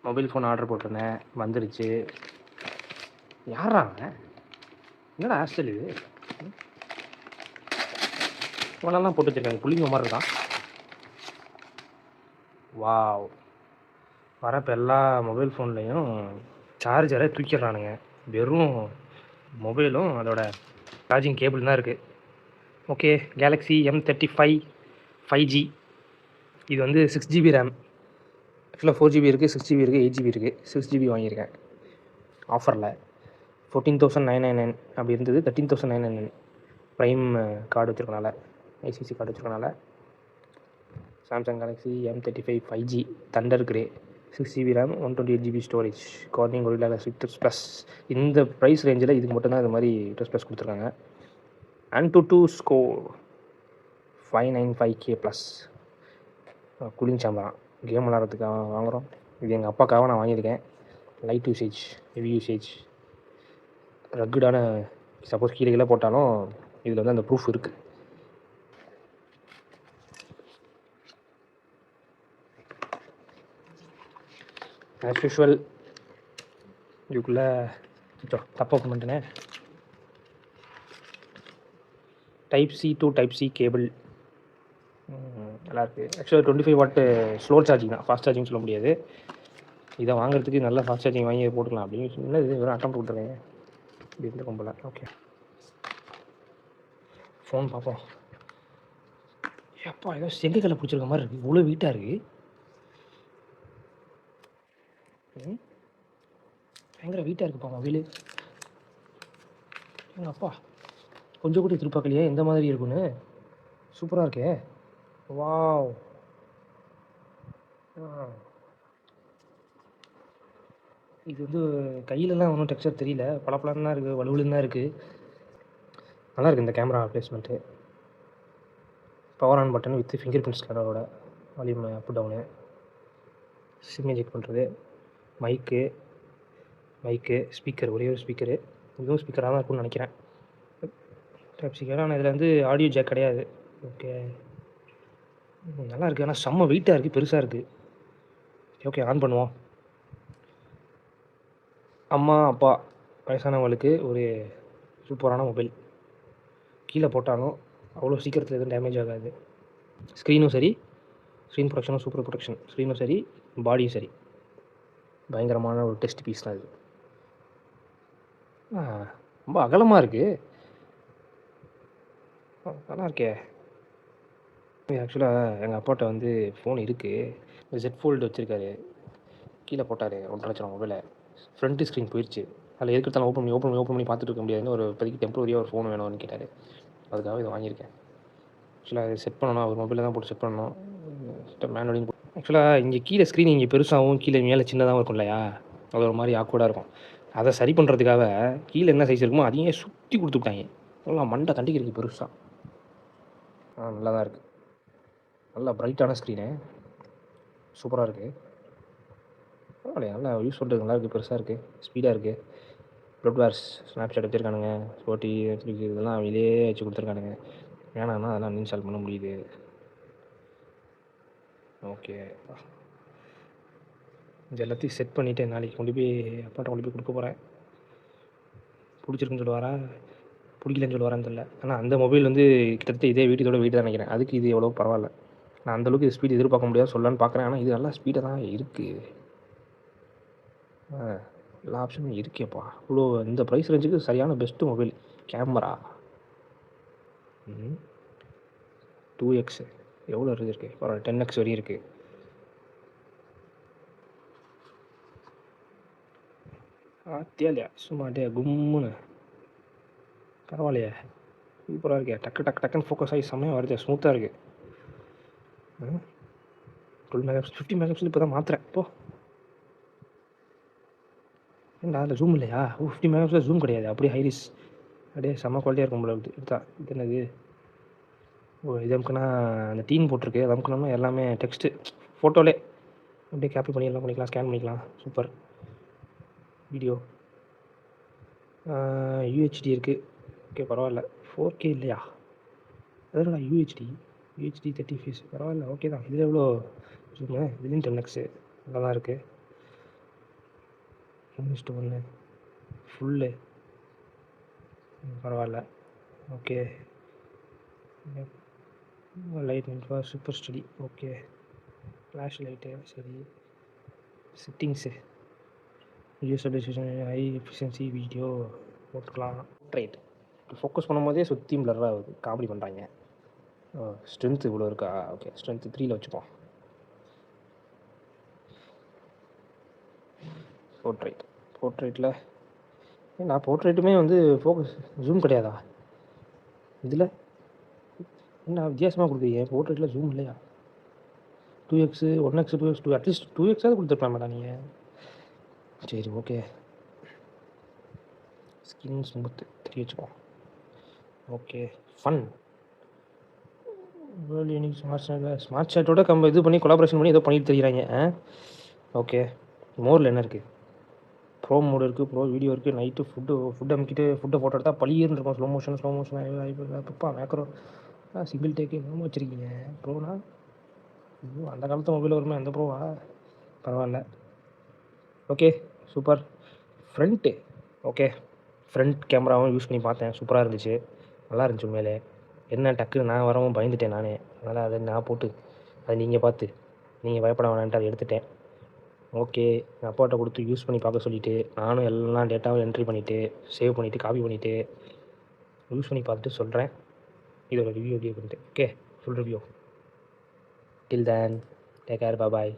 Mobile phone order போட்டிருந்தேன், வந்துருச்சு. யார்றா அவன்? என்னடா ஹேர்ஸ்டைல் இது? இவனெல்லாம் போட்டு வச்சிருக்காங்க, புள்ளிங்க மாதிரி இருக்கான். வாவ்! வரப்போ எல்லா மொபைல் ஃபோன்லேயும் சார்ஜரை தூக்கிடுறானுங்க. வெறும் மொபைலும் அதோட சார்ஜிங் கேபிள் தான் இருக்குது. Okay, Galaxy M35 5G. இது வந்து 6GB ரேம். ஆக்சுவலாக 4GB இருக்குது, 6GB இருக்குது, 8GB இருக்குது. 6GB வாங்கியிருக்கேன் ஆஃபரில். 14,999 அப்படி இருந்தது. 13,999 ப்ரைம் கார்டு வச்சுருக்கனால, ஐசிசி கார்டு வச்சுருக்கனால. Samsung Galaxy M35 5G thunder grey, 6GB RAM, 128GB storage, Corning Gorilla Glass Victus plus. இந்த ப்ரைஸ் ரேஞ்சில் இதுக்கு மட்டும்தான் இது மாதிரி ப்ளஸ் கொடுத்துருக்காங்க. AnTuTu score 595K plus. Cooling சாம்பரான், கேம் விளாட்றதுக்காக வாங்குகிறோம். இது எங்கள் அப்பாக்காக நான் வாங்கியிருக்கேன். லைட் யூசேஜ், ஹெவி யூசேஜ், ரக்குடான, சப்போஸ் கீழே போட்டாலும் இதில் வந்து அந்த ப்ரூஃப் இருக்குது. ஆஸ் யூஷுவல் இதுக்குள்ளே தப்பாக ஓப்பன் பண்ணிட்டேனே. Type C to type C cable நல்லாயிருக்கு. ஆக்சுவலாக 25 வாட் ஸ்லோ சார்ஜிங் தான், ஃபாஸ்ட் சார்ஜிங் சொல்ல முடியாது. இதை வாங்குறதுக்கு நல்ல ஃபாஸ்ட் சார்ஜிங் வாங்கி போட்டுக்கலாம் அப்படின்னு சொன்னால் இது வெறும் அட்டம் கொடுத்துருங்க இப்படி கும்பல. ஓகே, ஃபோன் பார்ப்போம். எப்பா ஏதோ செங்கக்கல்லை பிடிச்சிருக்க மாதிரி இருக்குது, இவ்வளோ வீட்டாக இருக்குது. பயங்கர வீட்டாக இருக்குப்பா மொபைலு. எங்கள் அப்பா கொஞ்சம் கூட திருப்பாக்கலையே எந்த மாதிரி இருக்குன்னு. சூப்பராக இருக்கே. வாவ். இது வந்து கையிலலாம் ஒன்றும் டெக்ஸ்சர் தெரியல, பளபளன்னு தான் இருக்குது, வலுவலுன்னு தான் இருக்குது. நல்லாயிருக்கு இந்த camera placement. Power on button with fingerprint ஸ்கேனரோட, volume up down, SIM eject பண்ணுறது, மைக்கு, ஸ்பீக்கர், ஒரே ஒரு ஸ்பீக்கரு. இதுவும் ஸ்பீக்கராக தான் இருக்கும்னு நினைக்கிறேன். Type C. ஆனால் இதில் வந்து ஆடியோ ஜாக் கிடையாது. ஓகே, நல்லா இருக்குது. ஆனால் செம்ம வெயிட்டாக இருக்குது, பெருசாக இருக்குது. ஓகே, ஆன் பண்ணுவோம். அம்மா அப்பா வயசானவங்களுக்கு ஒரு சூப்பரான மொபைல். கீழே போட்டாலும் அவ்வளோ சீக்கிரத்தில் எதுவும் டேமேஜ் ஆகாது. ஸ்க்ரீனும் சரி, ஸ்க்ரீன் ப்ரொடக்ஷனும் சூப்பர் ப்ரொடக்ஷன். ஸ்க்ரீனும் சரி, பாடியும் சரி, பயங்கரமான ஒரு டெஸ்ட் பீஸ் தான் இது. ரொம்ப அகலமாக இருக்குது, நல்லா இருக்கே. ஆக்சுவலாக எங்கள் அப்பாட்ட வந்து ஃபோன் இருக்குது, Z Fold வச்சுருக்காரு. கீழே போட்டார் 1.5 லட்சம் மொபைலை. ஃப்ரண்ட்டு ஸ்க்ரீன் போயிடுச்சு. அதில் எதுக்கெடுத்தாலும் ஓப்பன் பண்ணி பார்த்துட்டு இருக்க முடியாதுன்னு ஒரு இப்போதைக்கு டெம்பரரியாக ஒரு ஃபோன் வேணும்னு கேட்டார். அதுக்காக இதை வாங்கியிருக்கேன். ஆக்சுவலாக அதை செட் பண்ணணும், ஒரு மொபைலில் தான் போட்டு செட் பண்ணணும். மேனுவலிங் ஆக்சுவலாக இங்கே கீழே ஸ்க்ரீன் இங்கே பெருசாகவும் கீழே மேலே சின்னதாகவும் இருக்கும் இல்லையா, அது ஒரு மாதிரி ஆக்வர்டாக இருக்கும். அதை சரி பண்ணுறதுக்காக கீழே என்ன சைஸ் இருக்குமோ அதையே சுற்றி கொடுத்துட்டாங்க. நல்லா மண்டை தண்டிக்கிறதுக்கு பெருசாக. நல்லா தான் இருக்குது, நல்லா ப்ரைட்டான ஸ்க்ரீனு, சூப்பராக இருக்குது. பரவாயில்லையா, நல்லா யூஸ் பண்ணுறது நல்லா இருக்குது, பெருசாக இருக்குது, ஸ்பீடாக இருக்குது. ப்ளட்வேர்ஸ், ஸ்னாப்சாட் வச்சுருக்கானுங்க, ஸ்போர்ட்டி இதெல்லாம் அவங்களே வச்சு கொடுத்துருக்கானுங்க. வேணாம்னா அதெல்லாம் இன்ஸ்டால் பண்ண முடியுது. ஓகே, இது எல்லாத்தையும் செட் பண்ணிவிட்டு நாளைக்கு கொண்டு போய் அப்பாட்ட கொண்டு போய் கொடுக்க போகிறேன். பிடிச்சிருக்குன்னு சொல்லுவாரா, பிடிக்கலன்னு சொல்லுவாரான்னு தெரியல. ஆனால் அந்த மொபைல் வந்து கிட்டத்தட்ட இதே வீட்டோட வீட்டு தான் நினைக்கிறேன். அதுக்கு இது எவ்வளோ பரவாயில்ல. நான் அந்தளவுக்கு ஸ்பீடு எதிர்பார்க்க முடியாது சொல்லலான்னு பார்க்குறேன். ஆனால் இது நல்லா ஸ்பீடாக தான் இருக்குது. எல்லா ஆப்ஷனும் இருக்கேப்பா. இவ்வளோ இந்த ப்ரைஸ் ரேஞ்சுக்கு சரியான பெஸ்ட்டு மொபைல். கேமரா 2x எவ்வளோ இருக்குது, பரவாயில்ல. 10x வரையும் இருக்குது. இல்லையா சும்மா கும்முன்னு பரவாயில்லையே, சூப்பராக இருக்கே. டக்குன்னு ஃபோக்கஸ் ஆகி செம்மையாக வருது, ஸ்மூத்தாக இருக்குது. 12 மெகாபிக்சல் 50 மெகாபிக்சல் இப்போ தான் மாத்திரேன். இப்போ ஏன்டா அதில் ஜூம் இல்லையா? 50 மெகாபிக்சல் ஜூம் கிடையாது, அப்படியே ஹைரிஸ், அப்படியே செம்ம குவாலிட்டியாக இருக்கும் போல இருக்குது. எடுத்தா இது என்னது, இது அமுக்குனா அந்த டீன் போட்டிருக்கு, அது அமுக்குனோம்னா எல்லாமே டெக்ஸ்ட்டு ஃபோட்டோலே அப்படியே கேப்ரி பண்ணி எல்லாம் பண்ணிக்கலாம், ஸ்கேன் பண்ணிக்கலாம். சூப்பர். வீடியோ UHD இருக்குது. ஓகே, பரவாயில்ல. 4K இல்லையா, அதோட UHD 30 ஃபீஸ் பரவாயில்ல, ஓகே தான். இதில் எவ்வளோ ஜூமு, இதுலேயும் 10x நல்லா தான் இருக்குது. 1:1 ஃபுல்லு பரவாயில்ல. Okay. Light for super study. Okay. Flash light சரி. Settings video stabilization high efficiency video போட்டுக்கலாம். ரைட். ஃபோக்கஸ் பண்ணும்போதே சுற்றியும் பிளர் ஆகுது. காமெடி பண்ணுறாங்க. ஸ்ட்ரென்த் இவ்வளோ இருக்கா? ஓகே, ஸ்ட்ரென்த்து 3ல் வச்சுப்போம். போர்ட்ரைட்டில் நான் போர்ட்ரைட்டுமே வந்து ஃபோக்கஸ் ஜூம் கிடையாதா இதில்? என்ன வித்தியாசமாக கொடுக்குறீங்க? போர்ட்ரைட்டில் ஜூம் இல்லையா? 2x 1x 2x 2 அட்லீஸ்ட் 2xாவது கொடுத்துருக்கலாம் மேடம் நீங்கள். சரி ஓகே. ஸ்கின் ஸ்மூத் 3 வச்சுப்போம். Okay. Fun world unique smart சாட்டோட இது பண்ணி கொலாபரேஷன் பண்ணி ஏதோ பண்ணிட்டு தெரியுறாங்க. ஓகே. மோரில் என்ன இருக்குது? ப்ரோ மோடு இருக்குது, ப்ரோ வீடியோ இருக்குது, நைட்டு ஃபுட்டு அமைக்கிட்டு ஃபுட்டை ஃபோட்டோ எடுத்தால் பளிர்னு இருக்கும். ஸ்லோ மோஷன் அப்பப்பா மேக்ரோ சிங்கிள் டேக்கு என்னமோ வச்சுருக்கீங்க. ப்ரோனா அந்த காலத்து மொபைல் வருமே அந்த ப்ரோவா? பரவாயில்ல. Okay super. Front okay. Front கேமராவும் யூஸ் பண்ணி பார்த்தேன். சூப்பராக இருந்துச்சு. நல்லா இருந்துச்சு உண்மையிலே. என்ன டக்குன்னு நான் வரவும் பயந்துட்டேன் நானே. அதனால் அதை நான் போட்டு அதை நீங்கள் பார்த்து நீங்கள் பயப்பட வேணான்ட்டு அதை எடுத்துட்டேன். ஓகே. எங்கள் அப்பாட்ட கொடுத்து யூஸ் பண்ணி பார்க்க சொல்லிவிட்டு நானும் எல்லா டேட்டாவும் என்ட்ரி பண்ணிவிட்டு சேவ் பண்ணிவிட்டு காப்பி பண்ணிவிட்டு யூஸ் பண்ணி பார்த்துட்டு சொல்கிறேன். இதோட ரிவ்யூ பண்ணிட்டு okay. Full review. Till then take care. பாய்.